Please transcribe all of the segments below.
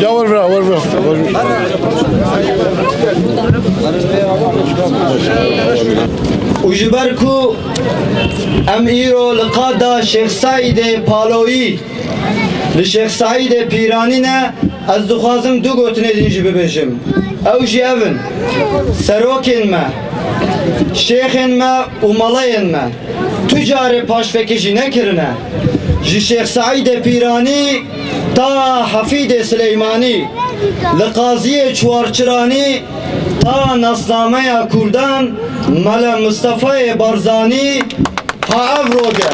Ya var bırak, var bırak. Ujiber ku em îro li qada Şeyh Saîdê Paloyî li Şeyh Saîdê Pîranî ne ez dixwazim du gotinê din jî bibêjim. Ew jî ev in serokên me, şêxên me û malayên me tu carê paşvekê jî nekirine ji Şeyh Saîdê Pîranî ta Hafîdê Sileymanî li qaziyê Çuwarçıranî ta Nasnameya Kurdan Mele Mustafa'yê Barzanî ha ev roge.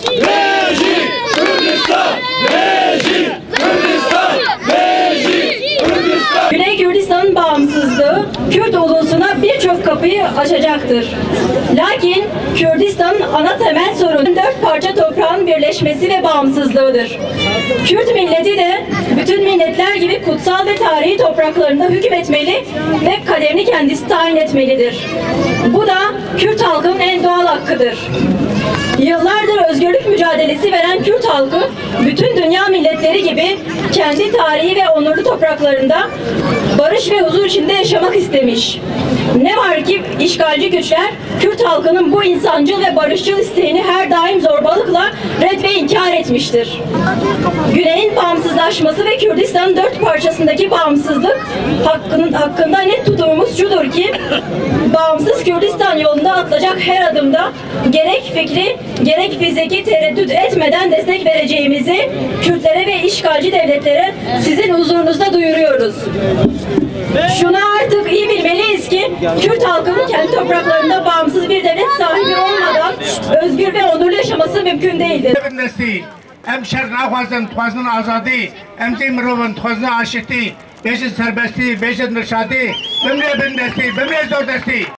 Beji Kürdistan! Beji Kürdistan! Beji Kürdistan! Güney Kürdistan'ın bağımsızlığı Kürt ulusuna birçok kapıyı açacaktır. Lakin Kürdistan'ın ana temel sorunu 4 parça toprağın birleşmesi ve bağımsızlığıdır. Kürt milleti de bütün milletler gibi kutsal ve tarihi topraklarında hükmetmeli ve kaderini kendisi tayin etmelidir. Bu da Kürt halkının en doğal hakkıdır. Yıllardır özgürlük mücadelesi veren Kürt halkı, bütün dünya milletleri gibi kendi tarihi ve onurlu topraklarında barış ve huzur içinde yaşamak istemiş. Ne var ki işgalci güçler, Kürt halkının bu insancıl ve barışçıl isteğini her daim zorbalıkla red ve inkar etmiştir. Güney'in bağımsızlaşması ve Kürdistan'ın 4 parçasındaki bağımsızlık hakkında net tutumumuz şudur ki, bağımsız Kürdistan yolunda atılacak her adımda gerek fikri, gerek fiziki tereddüt etmeden destek vereceğimizi Kürtlere ve işgalci devletlere sizin huzurunuzda duyuruyoruz. Şunu artık iyi bilmeliyiz ki Kürt halkının kendi topraklarında bağımsız bir devlet sahibi olmadan özgür ve onurlu yaşaması mümkün değildir. Em şer naxwazin, twazin azadî, em jê mirovin, twazin aşitî, bêjin serbestî, bêjin nişadî, bimrê bin destî, bimrê zor destî.